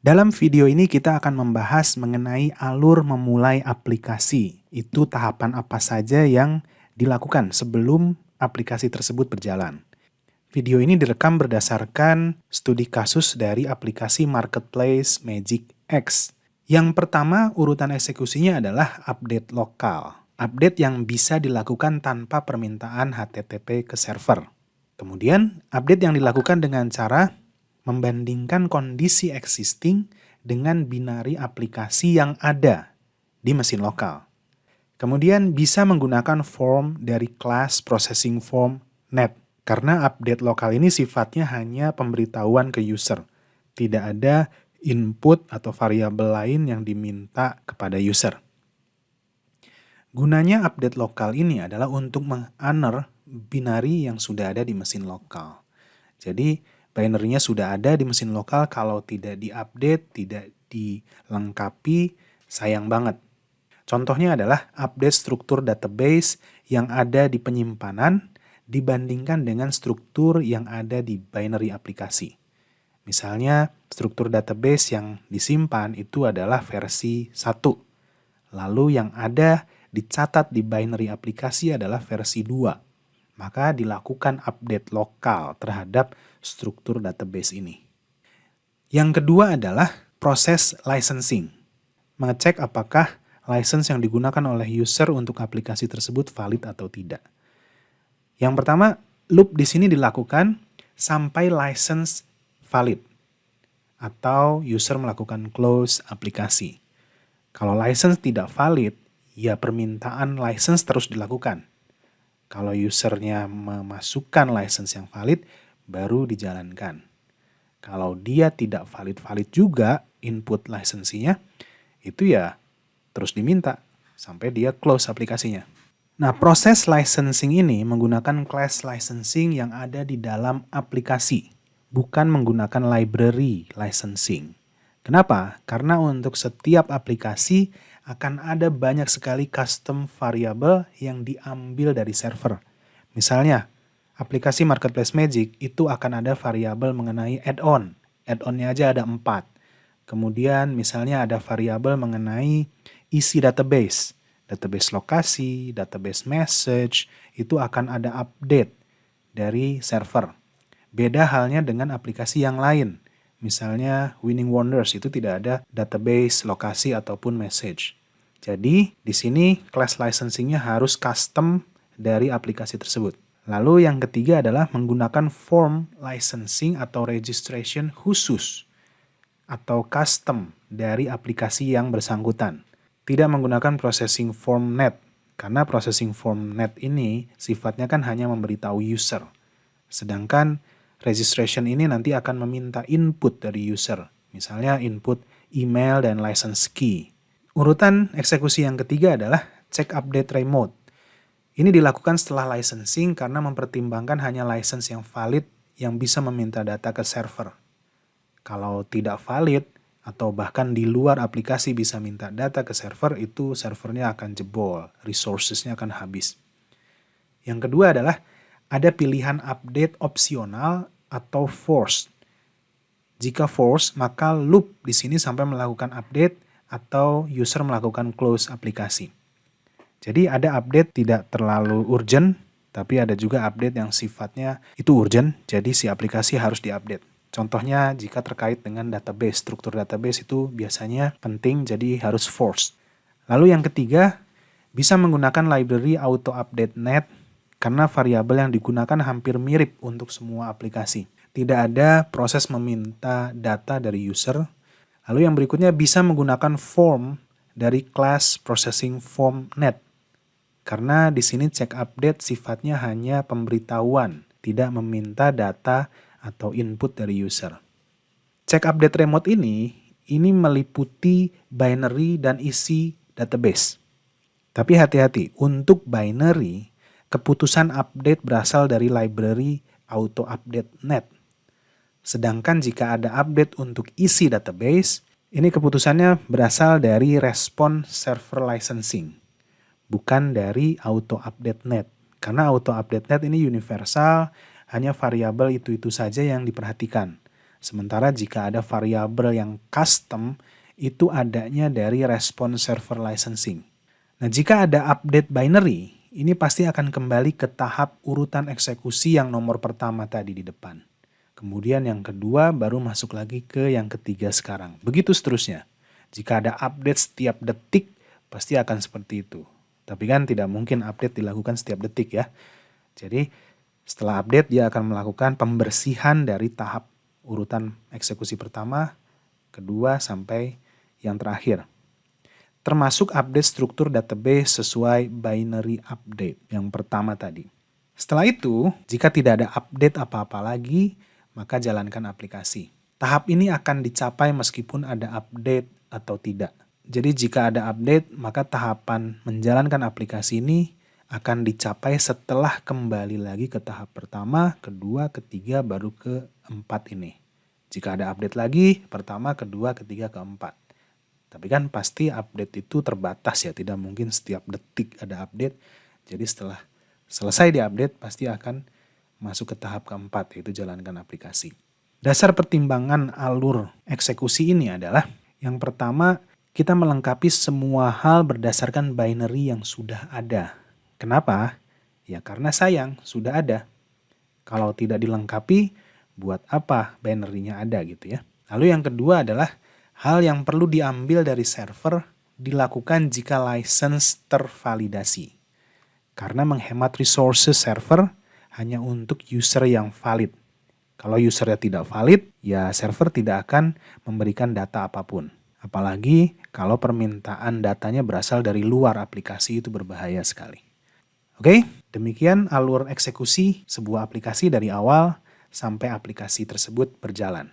Dalam video ini kita akan membahas mengenai alur memulai aplikasi. Itu tahapan apa saja yang dilakukan sebelum aplikasi tersebut berjalan. Video ini direkam berdasarkan studi kasus dari aplikasi marketplace Magic X. Yang pertama, urutan eksekusinya adalah update lokal. Update yang bisa dilakukan tanpa permintaan HTTP ke server. Kemudian, update yang dilakukan dengan cara membandingkan kondisi existing dengan binari aplikasi yang ada di mesin lokal. Kemudian bisa menggunakan form dari kelas processing form net, karena update lokal ini sifatnya hanya pemberitahuan ke user. Tidak ada input atau variabel lain yang diminta kepada user. Gunanya update lokal ini adalah untuk meng-honor binari yang sudah ada di mesin lokal. Jadi, binary-nya sudah ada di mesin lokal, kalau tidak diupdate, tidak dilengkapi, sayang banget. Contohnya adalah update struktur database yang ada di penyimpanan dibandingkan dengan struktur yang ada di binary aplikasi. Misalnya, struktur database yang disimpan itu adalah versi 1. Lalu yang ada dicatat di binary aplikasi adalah versi 2. Maka dilakukan update lokal terhadap struktur database ini. Yang kedua adalah proses licensing. Mengecek apakah license yang digunakan oleh user untuk aplikasi tersebut valid atau tidak. Yang pertama, loop di sini dilakukan sampai license valid atau user melakukan close aplikasi. Kalau license tidak valid, ya permintaan license terus dilakukan. Kalau usernya memasukkan license yang valid, baru dijalankan. Kalau dia tidak valid-valid juga input lisensinya, itu ya terus diminta sampai dia close aplikasinya. Nah, proses licensing ini menggunakan class licensing yang ada di dalam aplikasi, bukan menggunakan library licensing. Kenapa? Karena untuk setiap aplikasi akan ada banyak sekali custom variable yang diambil dari server. Misalnya, aplikasi Marketplace Magic itu akan ada variabel mengenai add-on. Add-onnya aja ada 4. Kemudian misalnya ada variabel mengenai isi database. Database lokasi, database message, itu akan ada update dari server. Beda halnya dengan aplikasi yang lain. Misalnya Winning Wonders itu tidak ada database, lokasi, ataupun message. Jadi di sini class licensingnya harus custom dari aplikasi tersebut. Lalu yang ketiga adalah menggunakan form licensing atau registration khusus atau custom dari aplikasi yang bersangkutan. Tidak menggunakan processing form net, karena processing form net ini sifatnya kan hanya memberitahu user. Sedangkan registration ini nanti akan meminta input dari user, misalnya input email dan license key. Urutan eksekusi yang ketiga adalah check update remote. Ini dilakukan setelah licensing karena mempertimbangkan hanya license yang valid yang bisa meminta data ke server. Kalau tidak valid atau bahkan di luar aplikasi bisa minta data ke server, itu servernya akan jebol, resources-nya akan habis. Yang kedua adalah ada pilihan update opsional atau forced. Jika forced, maka loop di sini sampai melakukan update atau user melakukan close aplikasi. Jadi ada update tidak terlalu urgent, tapi ada juga update yang sifatnya itu urgent, jadi si aplikasi harus diupdate. Contohnya jika terkait dengan database, struktur database itu biasanya penting, jadi harus forced. Lalu yang ketiga, bisa menggunakan library auto update net, karena variabel yang digunakan hampir mirip untuk semua aplikasi. Tidak ada proses meminta data dari user. Lalu yang berikutnya bisa menggunakan form dari class processing form net. Karena di sini check update sifatnya hanya pemberitahuan, tidak meminta data atau input dari user. Check update remote ini meliputi binary dan isi database. Tapi hati-hati, untuk binary, keputusan update berasal dari library auto update net. Sedangkan jika ada update untuk isi database, ini keputusannya berasal dari respon server licensing, bukan dari auto update net. Karena auto update net ini universal, hanya variabel itu saja yang diperhatikan. Sementara jika ada variabel yang custom, itu adanya dari response server licensing. Nah, jika ada update binary, ini pasti akan kembali ke tahap urutan eksekusi yang nomor pertama tadi di depan. Kemudian yang kedua baru masuk lagi ke yang ketiga sekarang. Begitu seterusnya. Jika ada update setiap detik, pasti akan seperti itu. Tapi kan tidak mungkin update dilakukan setiap detik ya. Jadi setelah update dia akan melakukan pembersihan dari tahap urutan eksekusi pertama, kedua, sampai yang terakhir. Termasuk update struktur database sesuai binary update yang pertama tadi. Setelah itu, jika tidak ada update apa-apa lagi, maka jalankan aplikasi. Tahap ini akan dicapai meskipun ada update atau tidak. Jadi jika ada update, maka tahapan menjalankan aplikasi ini akan dicapai setelah kembali lagi ke tahap pertama, kedua, ketiga, baru keempat ini. Jika ada update lagi, pertama, kedua, ketiga, keempat. Tapi kan pasti update itu terbatas ya, tidak mungkin setiap detik ada update. Jadi setelah selesai diupdate, pasti akan masuk ke tahap keempat, yaitu jalankan aplikasi. Dasar pertimbangan alur eksekusi ini adalah, yang pertama, kita melengkapi semua hal berdasarkan binary yang sudah ada. Kenapa? Ya karena sayang, sudah ada. Kalau tidak dilengkapi, buat apa binary-nya ada gitu ya. Lalu yang kedua adalah hal yang perlu diambil dari server dilakukan jika license tervalidasi. Karena menghemat resources server hanya untuk user yang valid. Kalau usernya tidak valid, ya server tidak akan memberikan data apapun. Apalagi kalau permintaan datanya berasal dari luar aplikasi, itu berbahaya sekali. Oke, demikian alur eksekusi sebuah aplikasi dari awal sampai aplikasi tersebut berjalan.